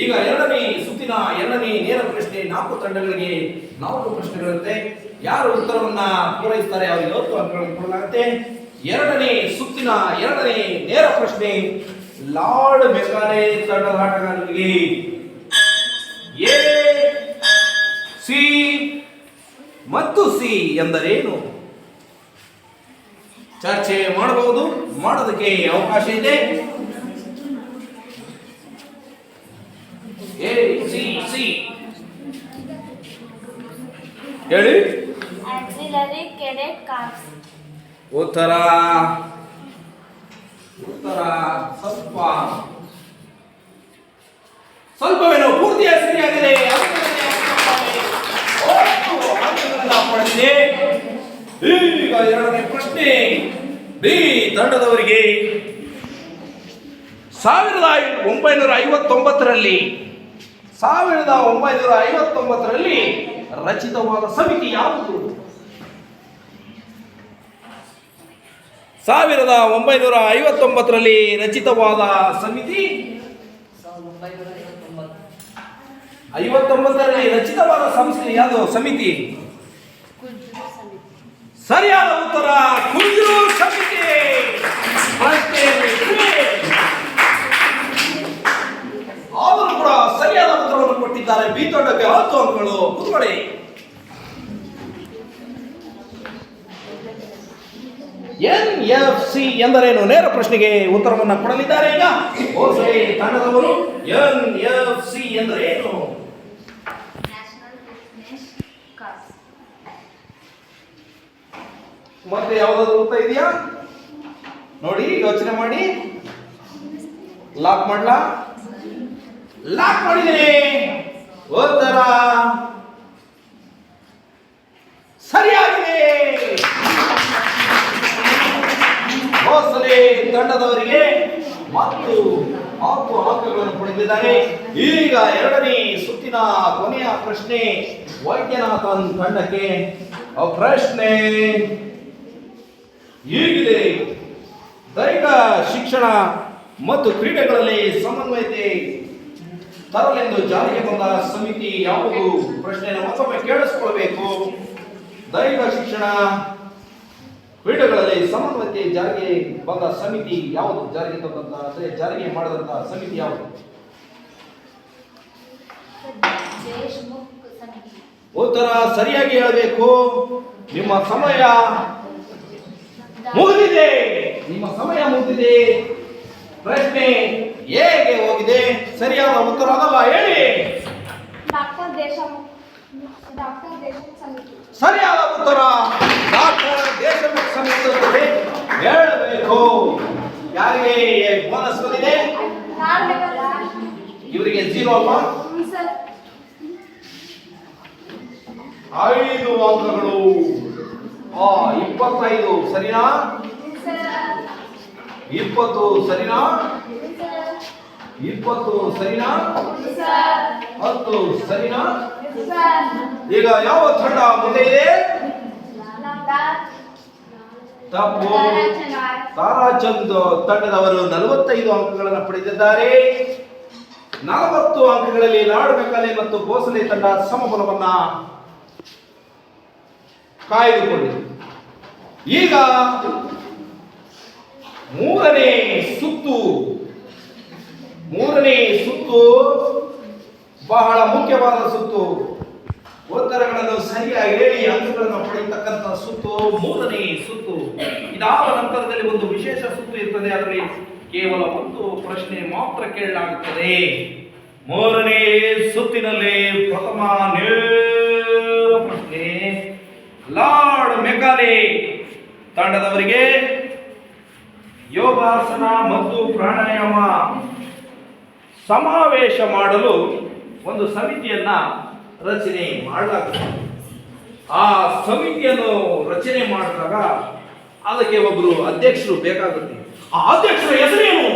ಈಗ ಎರಡನೇ ಸುತ್ತಿನ ಎರಡನೇ ನೇರ ಪ್ರಶ್ನೆ. 4 ತಂಡಗಳಿಗೆ 4 ಪ್ರಶ್ನೆಗಳಿರುತ್ತೆ. ಯಾರು ಉತ್ತರವನ್ನ ಪೂರೈಸ್ತಾರೆ ಅವರಿಗೆ 10 ಅಂಕಗಳನ್ನು ಕೊಡಲಾಗುತ್ತೆ. ಎರಡನೇ ಸುತ್ತಿನ ಎರಡನೇ ನೇರ ಪ್ರಶ್ನೆ ಲಾರ್ಡ್ ಮೆಕಾಲೆ ತಂಡದ ಆಟಗಾರರಿಗೆ ಎ, ಸಿ ಮತ್ತು ಸಿ ಎಂದರೇನು? ಚರ್ಚೆ ಮಾಡಬಹುದು, ಮಾಡೋದಕ್ಕೆ ಅವಕಾಶ ಇದೆ. ಎ, ಸಿ, ಸಿ ಹೇಳಿ. Auxiliary cadet corps. ಉತ್ತರ ಸ್ವಲ್ಪವೇನೋ ಪೂರ್ತಿಯಾಗಿ ಸರಿಯಾಗಿದೆ. ಪಡೆದಿದೆ. ಈಗ ಎರಡನೇ ಪ್ರಶ್ನೆ ಬಿ ತಂಡದವರಿಗೆ. 1959ರಲ್ಲಿ ರಚಿತವಾದ ಸಮಿತಿ ಯಾವುದು? 1959ರಲ್ಲಿ ರಚಿತವಾದ ಸಮಿತಿ 59ರಲ್ಲಿ ರಚಿತವಾದ ಸಂಸ್ಥೆ ಯಾವುದು? ಸಮಿತಿ ಸರಿಯಾದ ಉತ್ತರ ಕುಂಜೂರು ಸಮಿತಿ. ಆದರೂ ಕೂಡ ಸರಿಯಾದ ಉತ್ತರವನ್ನು ಕೊಟ್ಟಿದ್ದಾರೆ. ಬಿ ತಂಡಕ್ಕೆ 10 ಅಂಕಗಳು. ಕೂತ್ಕೊಳ್ಳಿ. NFC ಎಂದರೇನು? ನೇರ ಪ್ರಶ್ನೆಗೆ ಉತ್ತರವನ್ನು ಕೊಡಲಿದ್ದಾರೆ. ಈಗ ಹೋಸಳೆ ತಂಡದವರು NFC ಎಂದರೇನು? National fitness corps. ಮತ್ತೆ ಯಾವುದಾದ್ರು ಉತ್ತರ ಇದೆಯಾ ನೋಡಿ, ಯೋಚನೆ ಮಾಡಿ. ಲಾಕ್ ಮಾಡ್ಲಾ? ಲಾಕ್ ಮಾಡಿದ್ದೀನಿ. ಉತ್ತರ ಸರಿಯಾಗಿದೆ. ಹೋಸಲೆ ತಂಡದವರಿಗೆ ಮತ್ತು 4 ಅಂಕಗಳನ್ನು ಪಡೆದಿದ್ದಾರೆ. ಈಗ ಎರಡನೇ ಸುತ್ತಿನ ಕೊನೆಯ ಪ್ರಶ್ನೆ ವೈದ್ಯನಾಥನ್ ತಂಡಕ್ಕೆ. ಪ್ರಶ್ನೆ ಹೀಗಿದೆ. ದೈಹಿಕ ಶಿಕ್ಷಣ ಮತ್ತು ಕ್ರೀಡೆಗಳಲ್ಲಿ ಸಮನ್ವಯತೆ ತರಲೆಂದು ಜಾರಿಗೆ ಬಂದ ಸಮಿತಿ ಯಾವುದು? ಪ್ರಶ್ನೆಯನ್ನು ಮತ್ತೊಮ್ಮೆ ಕೇಳಿಸಿಕೊಳ್ಳಬೇಕು. ದೈಹಿಕ ಶಿಕ್ಷಣ ಕ್ರೀಡೆಗಳಲ್ಲಿ ಸಮನ್ವಯತೆ ಜಾರಿಗೆ ಬಂದ ಸಮಿತಿ ಯಾವುದು? ಜಾರಿಗೆ ತಂದಂತ ಅಂದ್ರೆ ಜಾರಿಗೆ ಮಾಡಿದಂತ ಸಮಿತಿ ಯಾವುದು? ದೇಶಮುಖ್ ಸಮಿತಿ. ಉತ್ತರ ಸರಿಯಾಗಿ ಹೇಳಬೇಕು. ನಿಮ್ಮ ಸಮಯ ಮುಗಿದಿದೆ. ಪ್ರಶ್ನೆ ಹೇಗೆ ಹೋಗಿದೆ? ಸರಿಯಾದ ಉತ್ತರ ಅದಲ್ಲ, ಹೇಳಿ. ಡಾಕ್ಟರ್ ದೇಶಮುಖ್ ಸಮಿತಿ. ಸರಿಯಾದ ಉತ್ತರ ಡಾಕ್ಟರ್ ದೇಶಮುಖ್ ಸಮಿತಿ ಹೇಳಬೇಕು. ಯಾರಿಗೆ ಬೋನಸ್ ಬಂದಿದೆ? ಇವರಿಗೆ 0 ಅಲ್ವಾ? 5 ಅಂಕಗಳು. 25 ಸರಿನಾ? 20 ಸರಿನಾ? 20 ಸರಿನಾ? 10 ಸರಿನಾ? ಈಗ ಯಾವ ತಂಡ ಮುಂದೆ ಇದೆ? ತಪ್ಪು. ತಾರಾಚಂದ್ ತಂಡದವರು 45 ಅಂಕಗಳನ್ನು ಪಡೆದಿದ್ದಾರೆ. 40 ಅಂಕಗಳಲ್ಲಿ ಲಾರ್ಡ್ ಮೆಕಾಲೆ ಮತ್ತು ಭೋಸಲೆ ತಂಡ ಸಮಬಲವನ್ನ ಕಾಯ್ದುಕೊಂಡಿದೆ. ಈಗ ಮೂರನೇ ಸುತ್ತು ಬಹಳ ಮುಖ್ಯವಾದ ಸುತ್ತು. ಉತ್ತರಗಳನ್ನು ಸರಿಯಾಗಿ ಹೇಳಿ ಅಂಕಗಳನ್ನು ಪಡೆಯತಕ್ಕಂಥ ಸುತ್ತು ಮೂರನೇ ಸುತ್ತು. ಇದಾದ ನಂತರದಲ್ಲಿ ಒಂದು ವಿಶೇಷ ಸುತ್ತು ಇರ್ತದೆ. ಅದರಲ್ಲಿ ಕೇವಲ ಒಂದು ಪ್ರಶ್ನೆ ಮಾತ್ರ ಕೇಳಲಾಗುತ್ತದೆ. ಮೂರನೇ ಸುತ್ತಿನಲ್ಲಿ ಪ್ರಥಮ ನೇರ ಪ್ರಶ್ನೆ ಲಾರ್ಡ್ ಮೆಕಾಲೆ ತಂಡದವರಿಗೆ ಯೋಗಾಸನ ಮತ್ತು ಪ್ರಾಣಾಯಾಮ ಸಮಾವೇಶ ಮಾಡಲು ಒಂದು ಸಮಿತಿಯನ್ನ ರಚನೆ ಮಾಡಲಾಗುತ್ತೆ. ಆ ಸಮಿತಿಯನ್ನು ರಚನೆ ಮಾಡಿದಾಗ ಅದಕ್ಕೆ ಒಬ್ಬರು ಅಧ್ಯಕ್ಷರು ಬೇಕಾಗುತ್ತೆ. ಆ ಅಧ್ಯಕ್ಷರ ಹೆಸರೇನು?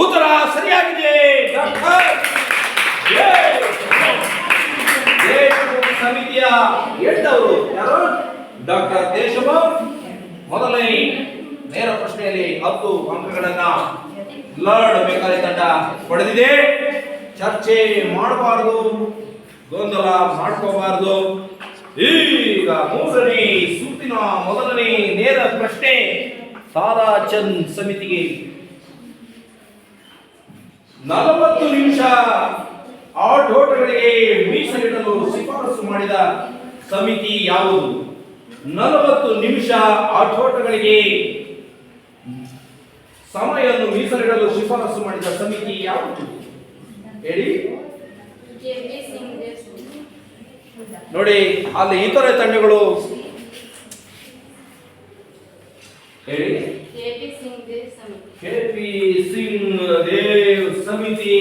ಉತ್ತರ ಸರಿಯಾಗಿದೆ. ಡಾಕ್ಟರ್ ದೇಶಮುಖ್ ಸಮಿತಿಯ ಎಂಟವರು ಯಾರು? ಡಾಕ್ಟರ್ ದೇಶಮುಖ್. ಮೊದಲನೇ ನೇರ ಪ್ರಶ್ನೆಯಲ್ಲಿ 10 ಅಂಕಗಳನ್ನ ಲಾರ್ಡ್ ಮೆಕಾಲೆ ತಂಡ ಪಡೆದಿದೆ. ಚರ್ಚೆ ಮಾಡಬಾರದು, ಗೊಂದಲ ಮಾಡ್ಕೋಬಾರದು. ಈಗ ಮೂರನೇ ಸುತ್ತಿನ ಮೊದಲನೇ ನೇರ ಪ್ರಶ್ನೆ ತಾರಾಚಂದ್ ಸಮಿತಿಗೆ. 40 ನಿಮಿಷ ಆಟೋಟಗಳಿಗೆ ಮೀಸಲಿಡಲು ಶಿಫಾರಸು ಮಾಡಿದ ಸಮಿತಿ ಯಾವುದು? 40 ನಿಮಿಷ ಆಟೋಟಗಳಿಗೆ ಸಮಯವನ್ನು ಮೀಸಲಿಡಲು ಶಿಫಾರಸು ಮಾಡಿದ ಸಮಿತಿ ಯಾವುದು? ಹೇಳಿ. ಕೆಪಿ ಸಿಂಗ್ ದೇವ್ ನೋಡಿ, ಅಲ್ಲಿ ಇತರೆ ತಂಡಗಳು ಹೇಳಿ. ಕೆಪಿ ಸಿಂಗ್ ದೇವ್ ಸಮಿತಿ. ಕೆಪಿ ಸಿಂಗ್ ದೇವ್ ಸಮಿತಿ.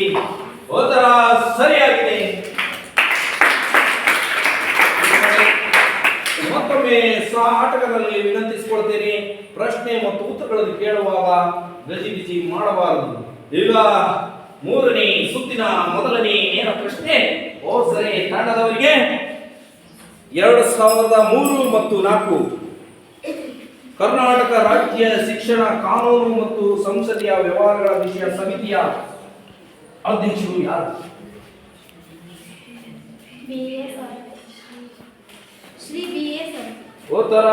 ಉತ್ತರ ಸರಿಯಾಗಿದೆ. ಮತ್ತೊಮ್ಮೆ ಆಟಗಾರರಲ್ಲಿ ವಿನಂತಿಸಿಕೊಳ್ತೇನೆ, ಪ್ರಶ್ನೆ ಮತ್ತು ಉತ್ತರಗಳನ್ನು ಕೇಳುವಾಗ ಗಜಿಬಿಜಿ ಮಾಡಬಾರದು. ಈಗ ಮೂರನೇ ಸುತ್ತಿನ ಮೊದಲನೇ ನೇರ ಪ್ರಶ್ನೆ ಓಸರೆ ತಂಡದವರಿಗೆ 2003 ಮತ್ತು 4 ಕರ್ನಾಟಕ ರಾಜ್ಯ ಶಿಕ್ಷಣ ಕಾನೂನು ಮತ್ತು ಸಂಸದೀಯ ವ್ಯವಹಾರಗಳ ವಿಷಯ ಸಮಿತಿಯ ಅಧ್ಯಕ್ಷರು ಯಾರು? Shri BA sir. ಉತ್ತರ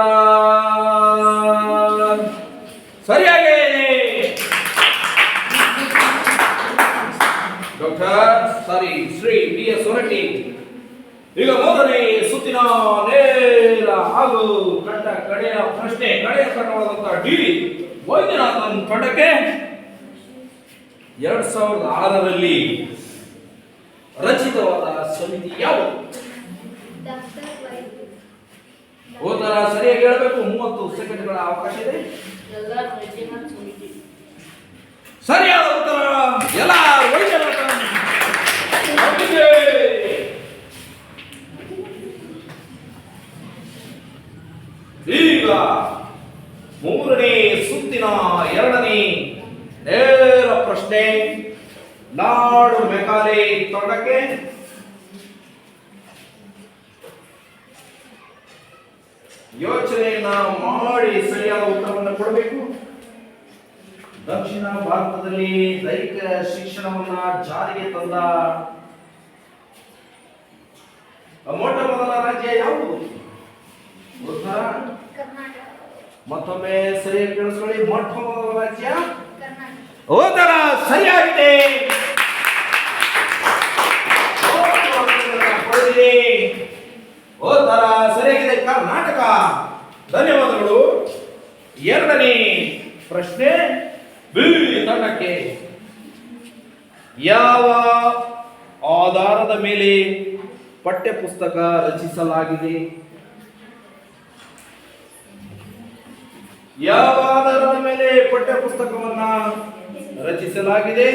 ಸರಿಯಾಗಿದೆ. ಶ್ರೀ BS ಹೊರಟ್ಟಿ. ಈಗ ಮೂರನೇ ಸುತ್ತಿನ ನೇರ ಹಾಗೂ ಕಡೆಯ ಪ್ರಶ್ನೆ ಕಡೆಯ ತಂಡವಾದಂತಹ ಡಿ ವೈದ್ಯನಾಥನ್ ತಂಡಕ್ಕೆ 2006ರಲ್ಲಿ ರಚಿತವಾದ ಸಮಿತಿ ಯಾವುದು? ಡಾಕ್ಟರ್ ಉತ್ತರ ಸರಿಯಾಗಿ ಹೇಳಬೇಕು. 30 ಸೆಕೆಂಡ್ಗಳ ಅವಕಾಶ ಇದೆ. ಎಲ್ಲಾರ್ ವೈದ್ಯನಾಥ್ ಸಮಿತಿ. ಸರಿಯಾದ ಉತ್ತರ ಎಲ್ಲ ವೈದ್ಯನಾಥನ್. ಈಗ ಮೂರನೇ ಸುತ್ತಿನ ಎರಡನೇ ನೇರ ಪ್ರಶ್ನೆ ಲಾರ್ಡ್ ಮೆಕಾಲೆ ತಂಡಕ್ಕೆ. ಯೋಚನೆಯನ್ನ ಮಾಡಿ ಸರಿಯಾದ ಉತ್ತರವನ್ನು ಕೊಡಬೇಕು. ದಕ್ಷಿಣ ಭಾರತದಲ್ಲಿ ದೈಹಿಕ ಶಿಕ್ಷಣವನ್ನ ಜಾರಿಗೆ ತಂದ ಮೊಟ್ಟ ಮೊದಲ ರಾಜ್ಯ ಯಾವುದು? ಉತ್ತರ ಕರ್ನಾಟಕ. ಮತ್ತೊಮ್ಮೆ ಸರಿಯಾಗಿ ಕೇಳಿಸ್ಕೊಳ್ಳಿ. ಮೊಟ್ಟ ಮೊದಲ ರಾಜ್ಯ ಕರ್ನಾಟಕ. ಉತ್ತರ ಸರಿಯಾಗಿದೆ. ಉತ್ತರ ಸರಿಯಾಗಿದೆ, ಕರ್ನಾಟಕ. ಧನ್ಯವಾದಗಳು. ಎರಡನೇ ಪ್ರಶ್ನೆ ಬಿ ತಂಡಕ್ಕೆ. ಯಾವ ಆಧಾರದ ಮೇಲೆ ಪಠ್ಯಪುಸ್ತಕ ರಚಿಸಲಾಗಿದೆ? ಯಾವ ಆಧಾರದ ಮೇಲೆ ಪಠ್ಯಪುಸ್ತಕವನ್ನ ರಚಿಸಲಾಗಿದೆ?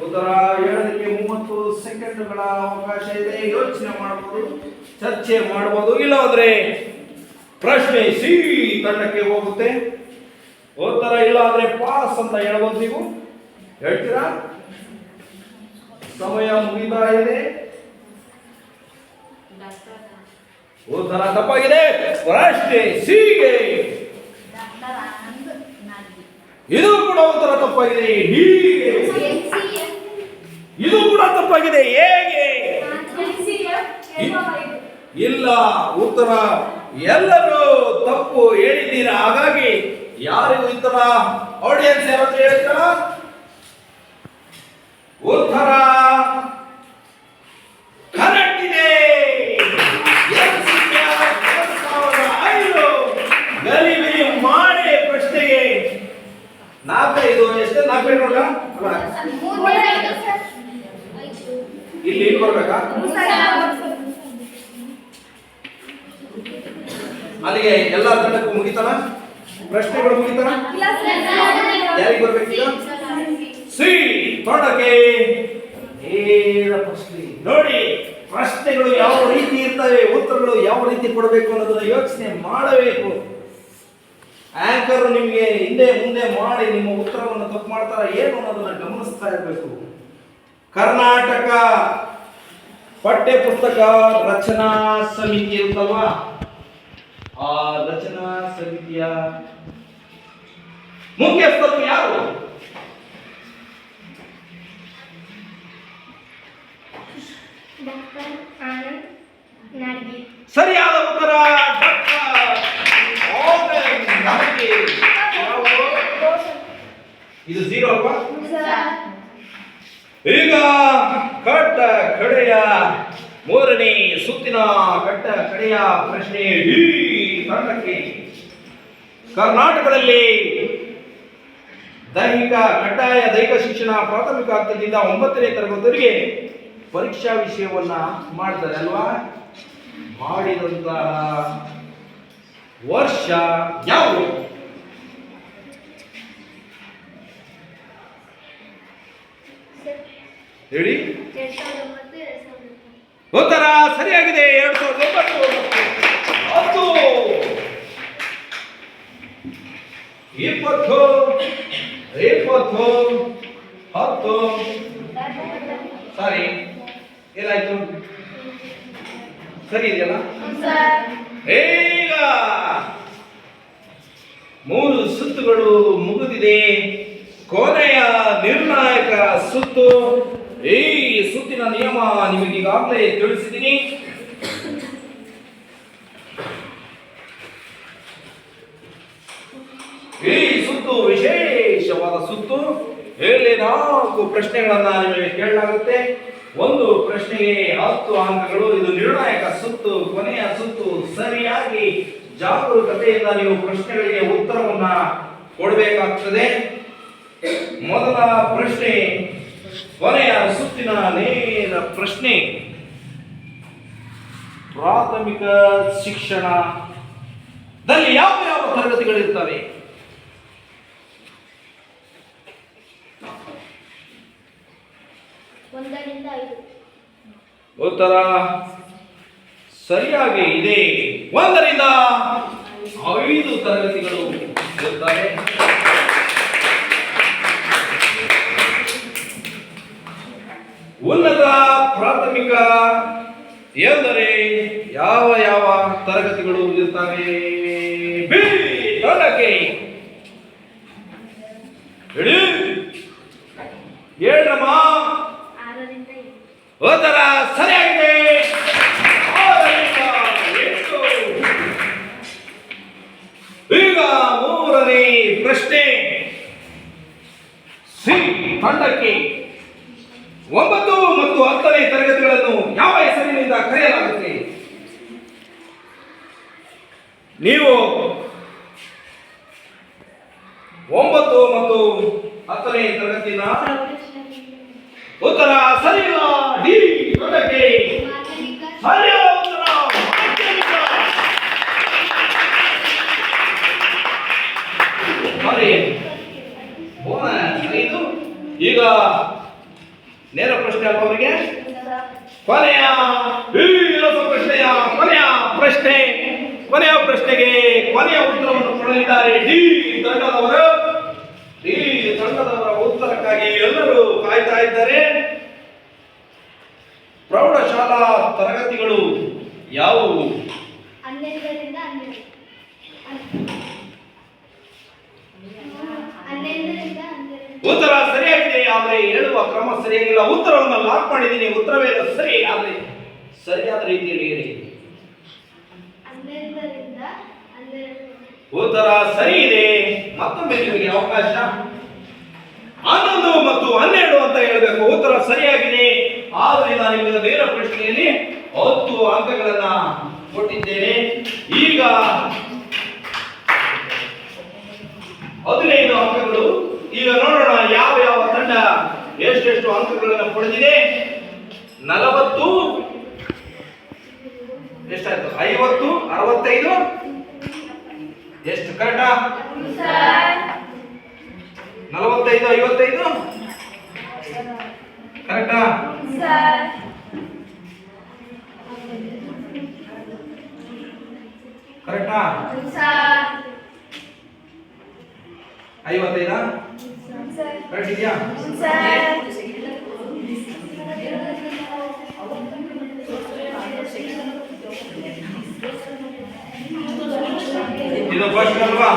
ಉತ್ತರ ಹೇಳಲಿಕ್ಕೆ 30 ಸೆಕೆಂಡ್ಗಳ ಅವಕಾಶ ಇದೆ. ಯೋಚನೆ ಮಾಡಬಹುದು, ಚರ್ಚೆ ಮಾಡಬಹುದು, ಇಲ್ಲವಾದ್ರೆ ಪ್ರಶ್ನೆ ಸಿ ತಂಡಕ್ಕೆ ಹೋಗುತ್ತೆ. ಉತ್ತರ ಇಲ್ಲ ಅಂದ್ರೆ ಪಾಸ್ ಅಂತ ಹೇಳ್ಬೋದು. ನೀವು ಹೇಳ್ತೀರಾ? ಸಮಯ ಮುಗಿತಾ ಇದೆ. ಉತ್ತರ ತಪ್ಪಾಗಿದೆ. ಪ್ರಶ್ನೆ ಸಿಗೆ ಡಾಕ್ಟರ್ ಆನಂದ್ ನಾಗಿ. ಇದು ಕೂಡ ಉತ್ತರ ತಪ್ಪಾಗಿದೆ. ಹೀಗೆ ಇದು ಕೂಡ ತಪ್ಪಾಗಿದೆ. ಹೇಗೆ? ಇಲ್ಲ, ಉತ್ತರ ಎಲ್ಲರೂ ತಪ್ಪು ಹೇಳಿದ್ದೀರಾ. ಹಾಗಾಗಿ ಯಾರಿಗೂ ಉತ್ತರ ಆಡಿಯನ್ಸ್ ಯಾರಾದ್ರೂ ಹೇಳ್ತಾರ? ಉತ್ತರ ಕರೆಕ್ಟ್ ಇದೆ. 2005 ಗಲಿಬಿಲಿ ಮಾಡಿ ಪ್ರಶ್ನೆಗೆ 4-5 ಎಷ್ಟು 4 ನೋಡ ಇಲ್ಲಿ ಬರ್ಬೇಕಾ? ಅಲ್ಲಿಗೆ ಎಲ್ಲ ತಂಡಕ್ಕೂ ಮುಗಿತಾನ? ಪ್ರಶ್ನೆಗಳು ಮುಗಿತಾನ? ಯಾರಿಗೆ ಬರ್ಬೇಕೀಗ? ಸಿ ತಂಡಕ್ಕೆ ನೇರ ಪ್ರಶ್ನೆ. ನೋಡಿ, ಪ್ರಶ್ನೆಗಳು ಯಾವ ರೀತಿ ಇರ್ತವೆ, ಉತ್ತರಗಳು ಯಾವ ರೀತಿ ಕೊಡಬೇಕು ಅನ್ನೋದನ್ನ ಯೋಚನೆ ಮಾಡಬೇಕು. ಆಂಕರ್ ನಿಮಗೆ ಹಿಂದೆ ಮುಂದೆ ಮಾಡಿ ನಿಮ್ಮ ಉತ್ತರವನ್ನು ತಪ್ಪು ಮಾಡ್ತಾರ ಏನು ಅನ್ನೋದನ್ನ ಗಮನಿಸ್ತಾ ಇರಬೇಕು. ಕರ್ನಾಟಕ ಪಠ್ಯ ಪುಸ್ತಕ ರಚನಾ ಸಮಿತಿ ಇರುತ್ತಲ್ವಾ, ಆ ರಚನಾ ಸಮಿತಿಯ ಮುಖ್ಯಸ್ಥರು ಯಾರು? ಡಾಕ್ಟರ್ ಆನಂದ್ ನಾಡ್ಗಿ. ಸರಿಯಾದ ಉತ್ತರ ಡಾಕ್ಟರ್ ಆನಂದ್ ನಾಡ್ಗಿ. ಇದು 0 ಅಲ್ವಾ? ಈಗ ಕಟ್ಟ ಕಡೆಯ ಮೂರನೇ ಸುತ್ತಿನ ಕಟ್ಟ ಕಡೆಯ ಪ್ರಶ್ನೆ ಈ ತಂಡಕ್ಕೆ. ಕರ್ನಾಟಕದಲ್ಲಿ ಕಡ್ಡಾಯ ದೈಹಿಕ ಶಿಕ್ಷಣ ಪ್ರಾಥಮಿಕ ಹಂತದಿಂದ 9ನೇ ತರಗತಿವರೆಗೆ ಪರೀಕ್ಷಾ ವಿಷಯವನ್ನ ಮಾಡ್ತಾರೆ ಅಲ್ವಾ? ಮಾಡಿದಂತಹ ವರ್ಷ ಯಾವುದು? ಹೇಳಿ. 2009. ಉತ್ತರ ಸರಿಯಾಗಿದೆ. 2009. 10 20 20 10. ಸಾರಿ, ಏನಾಯ್ತು? ಸರಿ ಇದೆಯಲ್ಲ? ಈಗ 3 ಸುತ್ತುಗಳು ಮುಗಿದಿದೆ. ಕೊನೆಯ ನಿರ್ಣಾಯಕ ಸುತ್ತು. ಈ ಸುತ್ತಿನ ನಿಯಮ ನಿಮಗೆ ಈಗಾಗಲೇ ತಿಳಿಸಿದ್ದೀನಿ. ಈ ಸುತ್ತು ವಿಶೇಷವಾದ ಸುತ್ತು. ಇಲ್ಲಿ 4 ಪ್ರಶ್ನೆಗಳನ್ನ ನಿಮಗೆ ಕೇಳಲಾಗುತ್ತೆ. ಒಂದು ಪ್ರಶ್ನೆಗೆ 10 ಅಂಕಗಳು. ಇದು ನಿರ್ಣಾಯಕ ಸುತ್ತು, ಕೊನೆಯ ಸುತ್ತು. ಸರಿಯಾಗಿ ಜಾಗರೂಕತೆಯಿಂದ ನೀವು ಪ್ರಶ್ನೆಗಳಿಗೆ ಉತ್ತರವನ್ನ ಕೊಡಬೇಕಾಗ್ತದೆ. ಮೊದಲ ಪ್ರಶ್ನೆ, ಕೊನೆಯ ಸುತ್ತಿನ ನೇರ ಪ್ರಶ್ನೆ. ಪ್ರಾಥಮಿಕ ಶಿಕ್ಷಣದಲ್ಲಿ ಯಾವ ಯಾವ ತರಗತಿಗಳಿರ್ತವೆ? ಒಂದರಿಂದ 5. ಉತ್ತರ ಸರಿಯಾಗಿ ಇದೆ. 1ರಿಂದ 5 ತರಗತಿಗಳು ಇರುತ್ತವೆ. ಉನ್ನತ ಪ್ರಾಥಮಿಕ ಎಂದರೆ ಯಾವ ಯಾವ ತರಗತಿಗಳು ಇರ್ತವೆ? ಬಿ ತಂಡಕ್ಕೆ ಹೇಳಿ. 7ರಮ್ಮ. 6ರಿಂದ 7. ಉತ್ತರ ಸರಿಯಾಗಿದೆ. 6ರಿಂದ 8. ಈಗ 3ನೇ ಪ್ರಶ್ನೆ. ಸಿ ತಂಡಕ್ಕೆ 9 ಮತ್ತು 10ನೇ ತರಗತಿಗಳನ್ನು ಯಾವ ಹೆಸರಿನಿಂದ ಕರೆಯಲಾಗುತ್ತೆ? ನೀವು 9 ಮತ್ತು 10ನೇ ತರಗತಿನ ಉತ್ತರ ಸರಿಯಿಲ್ಲ. ಡಿ ತಂಡಕ್ಕೆ ಸರಿಯಾದ ಉತ್ತರ ಮಾಧ್ಯಮಿಕ. ಸರಿ, ಬೋನಸ್ 5. ಈಗ ನೇರ ಪ್ರಶ್ನೆ ಅಲ್ವಾ ಅವರಿಗೆ? ಕೊನೆಯ ಪ್ರಶ್ನೆಯ ಕೊನೆಯ ಪ್ರಶ್ನೆಗೆ ಕೊನೆಯ ಉತ್ತರವನ್ನು ಕೊಡಲಿದ್ದಾರೆ ಡಿ ತಂಡದವರು. ಡಿ ತಂಡದವರ ಉತ್ತರಕ್ಕಾಗಿ ಎಲ್ಲರೂ ಕಾಯ್ತಾ ಇದ್ದಾರೆ. ಪ್ರೌಢಶಾಲಾ ತರಗತಿಗಳು ಯಾವುವು? 11ರಿಂದ 12. 11ರಿಂದ 12. ಉತ್ತರ ಸರಿಯಾಗಿದೆ, ಆದರೆ ಹೇಳುವ ಕ್ರಮ ಸರಿಯಾಗಿಲ್ಲ. ಉತ್ತರವನ್ನು ಲಾಕ್ ಮಾಡಿದ್ದೀನಿ. ಉತ್ತರವೇ ಸರಿ, ಆದರೆ ಸರಿಯಾದ ರೀತಿಯಲ್ಲಿ ಹೇಳಿ. 11ರಿಂದ 12. ಉತ್ತರ ಸರಿ ಇದೆ. ಮತ್ತೊಮ್ಮೆ ನಿಮಗೆ ಅವಕಾಶ. 11 ಮತ್ತು 12 ಅಂತ ಹೇಳಬೇಕು. ಉತ್ತರ ಸರಿಯಾಗಿದೆ. ಆದ್ದರಿಂದ ನಿಮಗೆ ನೇರ ಪ್ರಶ್ನೆಯಲ್ಲಿ 10 ಅಂಕಗಳನ್ನ ಕೊಟ್ಟಿದ್ದೇನೆ. ಈಗ 15 ಅಂಕಗಳು. ಈಗ ನೋಡೋಣ ಯಾವ ಯಾವ ತಂಡ ಎಷ್ಟೆಷ್ಟು ಅಂಕಗಳನ್ನು ಪಡೆದಿದೆ. 40 ಎಷ್ಟಾಯ್ತು? 50, 65, ಕರೆಕ್ಟಾ? 45, 55 ಕರೆಕ್ಟಾ? ಕರೆಕ್ಟಾ? 55 ಕರೆಕ್ಟ್ ಇದೆಯಾ? ಇದು ಕ್ವಶನ್ ಅಲ್ವಾ?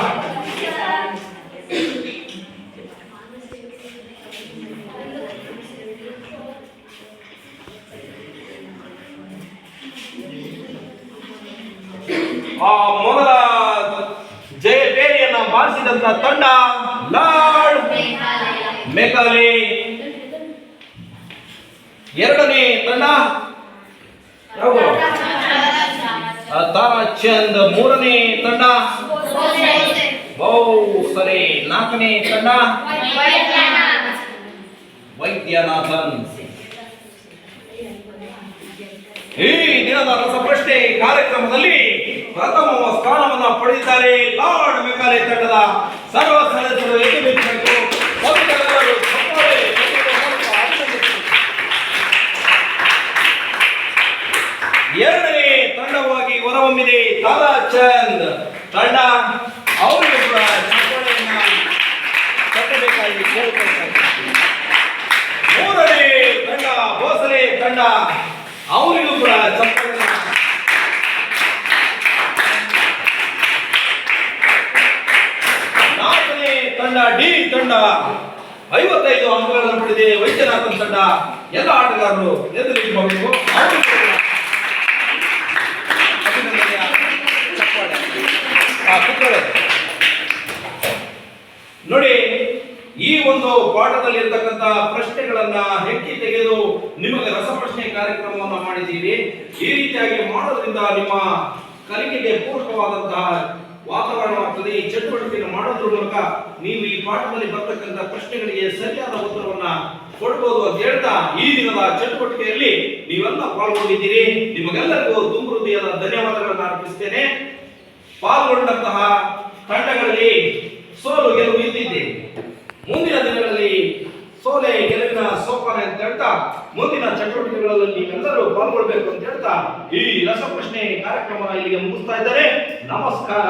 ಆ ಮೊದಲ ಜಯಬೇರಿಯನ್ನ ಬಾರಿಸಿದಂತ ತಂಡ ಲಾರ್ಡ್ ಮೆಕಾಲೆ. ಎರಡನೇ ತಂಡ ಯಾವುದು? ತಾರಾಚಂದ್. ಮೂರನೇ ತಂಡ ಸರಿ. ನಾಲ್ಕನೇ ತಂಡ ವೈದ್ಯನಾಥನ್. ಈ ದಿನದ ರಸಪ್ರಶ್ನೆ ಕಾರ್ಯಕ್ರಮದಲ್ಲಿ ಪ್ರಥಮ ಸ್ಥಾನವನ್ನು ಪಡೆದಿದ್ದಾರೆ ಲಾರ್ಡ್ ಮೆಕಾಲೆ ತಂಡದ ಸರ್ವ ಸದಸ್ಯರು. ಎರಡನೇ ತಂಡವಾಗಿ ಹೊರಹೊಮ್ಮಿದೆ ತಾರಾಚಂದ್ ತಂಡ. ಅವರಿಗೂ ಕೂಡ ಚಪ್ಪಾಳೆಯನ್ನ ತಟ್ಟಬೇಕಾಗಿ ಕೇಳಿಕೊಳ್ತಾರೆ. ಮೂರನೇ ತಂಡ ಭೋಸಲೆ ತಂಡ. ಅವರಿಗೂ ಕೂಡ ಚಪ್ಪಾಳೆಯನ್ನ. ನಾಲ್ಕನೇ ತಂಡ ಡಿ ತಂಡ 55 ಅಂಕಗಳನ್ನು ಪಡೆದಿದೆ. ವೈದ್ಯನಾಥನ್ ತಂಡ. ಎಲ್ಲ ಆಟಗಾರರು ಎದುರಿಸಬೇಕು. ನೋಡಿ, ಈ ಒಂದು ಪಾಠದಲ್ಲಿ ಇರತಕ್ಕಂತ ಪ್ರಶ್ನೆಗಳನ್ನ ಹೆಕ್ಕಿ ತೆಗೆದು ನಿಮಗೆ ರಸಪ್ರಶ್ನೆ ಕಾರ್ಯಕ್ರಮವನ್ನು ಮಾಡಿದ್ದೀವಿ. ಈ ರೀತಿಯಾಗಿ ಮಾಡೋದ್ರಿಂದ ನಿಮ್ಮ ಕಲಿಕೆಗೆ ಪೂರಕವಾದಂತಹ ವಾತಾವರಣವಾಗ್ತದೆ. ಈ ಚಟುವಟಿಕೆಯನ್ನು ಮಾಡೋದ್ರ ಮೂಲಕ ನೀವು ಈ ಪಾಠದಲ್ಲಿ ಬರ್ತಕ್ಕಂಥ ಪ್ರಶ್ನೆಗಳಿಗೆ ಸರಿಯಾದ ಉತ್ತರವನ್ನ ಕೊಡ್ಬೋದು ಅಂತ ಹೇಳ್ತಾ ಈ ದಿನದ ಚಟುವಟಿಕೆಯಲ್ಲಿ ನೀವೆಲ್ಲ ಪಾಲ್ಗೊಂಡಿದ್ದೀರಿ. ನಿಮಗೆಲ್ಲರಿಗೂ ತುಂಬ ಹೃದಯದ ಧನ್ಯವಾದಗಳನ್ನು ಅರ್ಪಿಸ್ತೇನೆ. ಪಾಲ್ಗೊಂಡಂತಹ ತಂಡಗಳಲ್ಲಿ ಸೋಲು ಗೆಲುವು ಇದ್ದಿದೆ. ಮುಂದಿನ ದಿನಗಳಲ್ಲಿ ಸೋಲೆ ಗೆಲುವಿನ ಸೋಪಾನ ಅಂತ ಹೇಳ್ತಾ ಮುಂದಿನ ಚಟುವಟಿಕೆಗಳಲ್ಲಿ ನೀವೆಲ್ಲರೂ ಪಾಲ್ಗೊಳ್ಬೇಕು ಅಂತ ಹೇಳ್ತಾ ಈ ರಸಪ್ರಶ್ನೆ ಕಾರ್ಯಕ್ರಮ ಇಲ್ಲಿಗೆ ಮುಗಿಸ್ತಾ ಇದ್ದಾರೆ. ನಮಸ್ಕಾರ.